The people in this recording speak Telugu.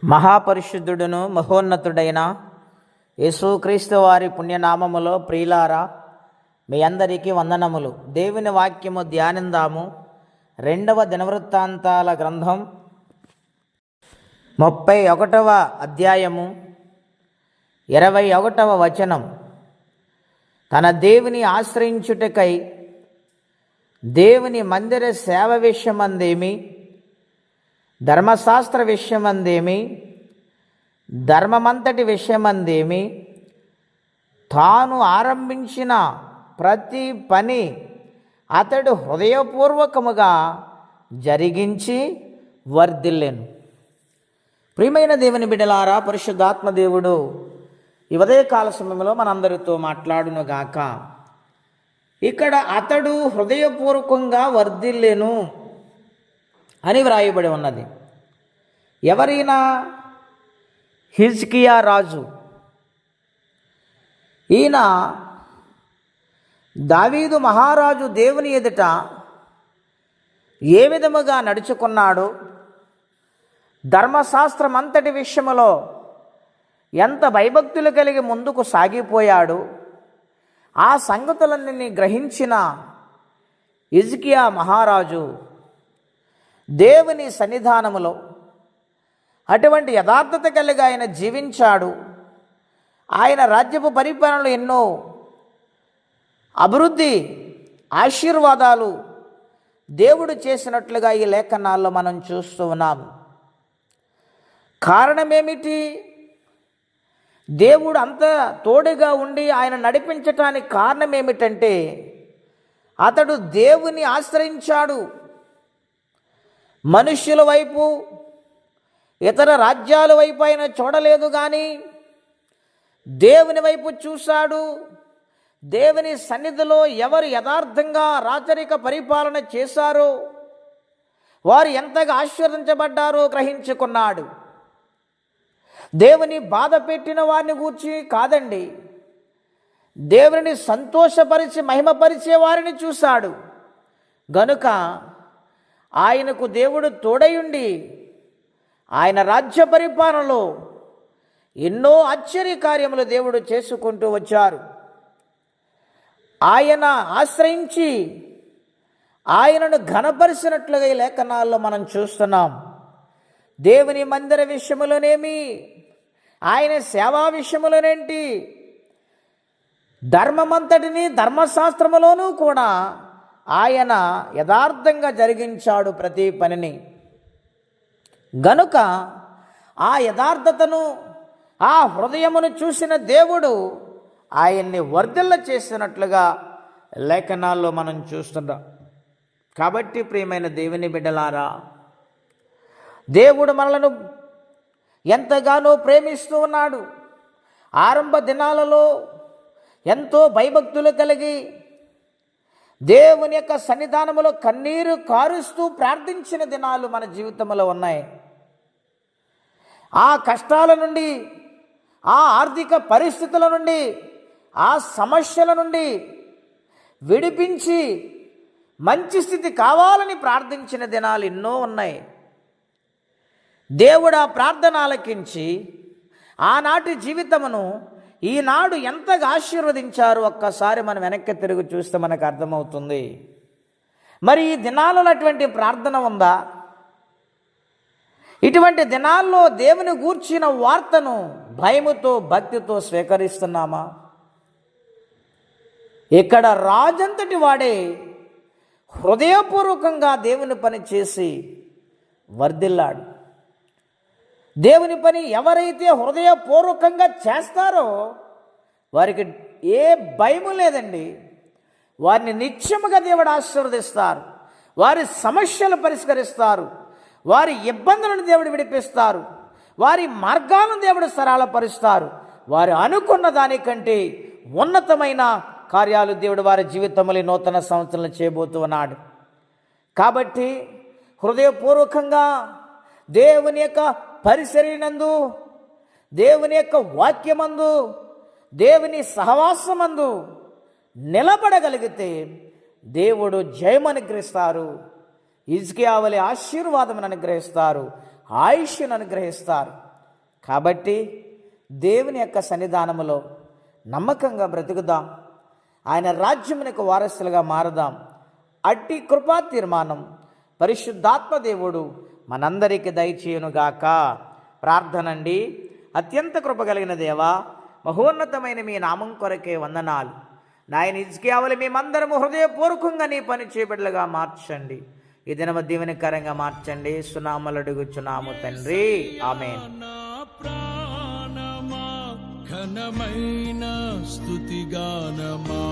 మహాపరిశుద్ధుడును మహోన్నతుడైన యేసుక్రీస్తు వారి పుణ్యనామములో ప్రియులారా, మీ అందరికీ వందనములు. దేవుని వాక్యము ధ్యానిందాము. 2వ దినవృత్తాంతాల గ్రంథం 31వ అధ్యాయము 21వ వచనం. తన దేవుని ఆశ్రయించుటకై దేవుని మందిర సేవ విషయమందేమి, ధర్మశాస్త్ర విషయమందేమి, ధర్మమంతటి విషయమందేమి, తాను ఆరంభించిన ప్రతి పని అతడు హృదయపూర్వకముగా జరిగించి వర్ధిల్లెను. ప్రియమైన దేవుని బిడ్డలారా, పరిశుద్ధాత్మ దేవుడు ఈ ఉదయకాల సమయంలో మనందరితో మాట్లాడునుగాక. ఇక్కడ అతడు హృదయపూర్వకంగా వర్ధిల్లెను అని వ్రాయబడి ఉన్నది. ఎవరైనా? హిజ్కియా రాజు. ఈయన దావీదు మహారాజు దేవుని ఎదుట ఏ విధముగా నడుచుకున్నాడు, ధర్మశాస్త్రం అంతటి విషయములో ఎంత భయభక్తులు కలిగి ముందుకు సాగిపోయాడు, ఆ సంగతులన్నీ గ్రహించిన హిజ్కియా మహారాజు దేవుని సన్నిధానములో అటువంటి యథార్థత కలిగి ఆయన జీవించాడు. ఆయన రాజ్యపు పరిపాలనలో ఎన్నో అభివృద్ధి ఆశీర్వాదాలు దేవుడు చేసినట్లుగా ఈ లేఖనాల్లో మనం చూస్తూ ఉన్నాము. కారణమేమిటి? దేవుడు అంత తోడుగా ఉండి ఆయన నడిపించటానికి కారణం ఏమిటంటే అతడు దేవుని ఆశ్రయించాడు. మనుష్యుల వైపు, ఇతర రాజ్యాల వైపు ఆయన చూడలేదు, కానీ దేవుని వైపు చూశాడు. దేవుని సన్నిధిలో ఎవరు యథార్థంగా రాచరిక పరిపాలన చేశారో, వారు ఎంతగా ఆశీర్వదించబడ్డారో గ్రహించుకున్నాడు. దేవుని బాధ పెట్టిన వారిని గూర్చి కాదండి, దేవుని సంతోషపరిచి మహిమపరిచే వారిని చూశాడు. గనుక ఆయనకు దేవుడు తోడయుండి ఆయన రాజ్య పరిపాలనలో ఎన్నో ఆశ్చర్య కార్యములు దేవుడు చేసుకుంటూ వచ్చారు. ఆయన ఆశ్రయించి ఆయనను ఘనపరిచినట్లుగా ఈ లేఖనాల్లో మనం చూస్తున్నాం. దేవుని మందిర విషయములోనేమి, ఆయన సేవా విషయములోనేంటి, ధర్మమంతటిని ధర్మశాస్త్రములోనూ కూడా ఆయన యథార్థంగా జరిగించాడు ప్రతి పనిని. గనుక ఆ యథార్థతను, ఆ హృదయమును చూసిన దేవుడు ఆయన్ని వర్ధిల్ల చేసినట్లుగా లేఖనాల్లో మనం చూస్తున్నాం. కాబట్టి ప్రియమైన దేవుని బిడ్డలారా, దేవుడు మనలను ఎంతగానో ప్రేమిస్తూ ఉన్నాడు. ఆరంభ దినాలలో ఎంతో భయభక్తులు కలిగి దేవుని యొక్క సన్నిధానములో కన్నీరు కారుస్తూ ప్రార్థించిన దినాలు మన జీవితంలో ఉన్నాయి. ఆ కష్టాల నుండి, ఆ ఆర్థిక పరిస్థితుల నుండి, ఆ సమస్యల నుండి విడిపించి మంచి స్థితి కావాలని ప్రార్థించిన దినాలు ఎన్నో ఉన్నాయి. దేవుడు ఆ ప్రార్థన ఆలకించి ఆనాటి జీవితమును ఈనాడు ఎంతగా ఆశీర్వదించారు ఒక్కసారి మనం వెనక్కి తిరిగి చూస్తే మనకు అర్థమవుతుంది. మరి ఈ దినాలలో అటువంటి ప్రార్థన ఉందా? ఇటువంటి దినాల్లో దేవుని గూర్చిన వార్తను భయముతో భక్తితో స్వీకరిస్తున్నామా? ఇక్కడ రాజంతటి వాడే హృదయపూర్వకంగా దేవుని పని చేసి వర్ధిల్లాడు. దేవుని పని ఎవరైతే హృదయపూర్వకంగా చేస్తారో వారికి ఏ భయము లేదండి. వారిని నిత్యముగా దేవుడు ఆశీర్వదిస్తారు. వారి సమస్యలు పరిష్కరిస్తారు. వారి ఇబ్బందులను దేవుడు విడిపిస్తారు. వారి మార్గాలను దేవుడు సరళపరుస్తారు. వారు అనుకున్న దానికంటే ఉన్నతమైన కార్యాలు దేవుడు వారి జీవితంలో నూతన సంవత్సరాలు చేయబోతూ ఉన్నాడు. కాబట్టి హృదయపూర్వకంగా దేవుని యొక్క పరిసరినందు, దేవుని యొక్క వాక్యమందు, దేవుని సహవాసమందు నిలబడగలిగితే దేవుడు జయం అనుగ్రహిస్తారు. హిజ్కియా వలె ఆశీర్వాదం అనుగ్రహిస్తారు, ఆయుష్ను అనుగ్రహిస్తారు. కాబట్టి దేవుని యొక్క సన్నిధానములో నమ్మకంగా బ్రతుకుదాం, ఆయన రాజ్యమునకు వారసులుగా మారదాం. అట్టి కృపా తీర్మానం పరిశుద్ధాత్మ దేవుడు మనందరికీ దయచేయునుగాక. ప్రార్థనండి. అత్యంత కృప కలిగిన దేవా, మహోన్నతమైన మీ నామం కొరకే వందనాలు. నాయన హిజ్కియావలె మేమందరము హృదయపూర్వకంగా నీ పని చేపట్లుగా మార్చండి. ఈ దినము దీవెనకరంగా మార్చండి. సునామలు అడుగుచున్నాము తండ్రి, ఆమేన్. ఘనమైన స్తుతిగానమా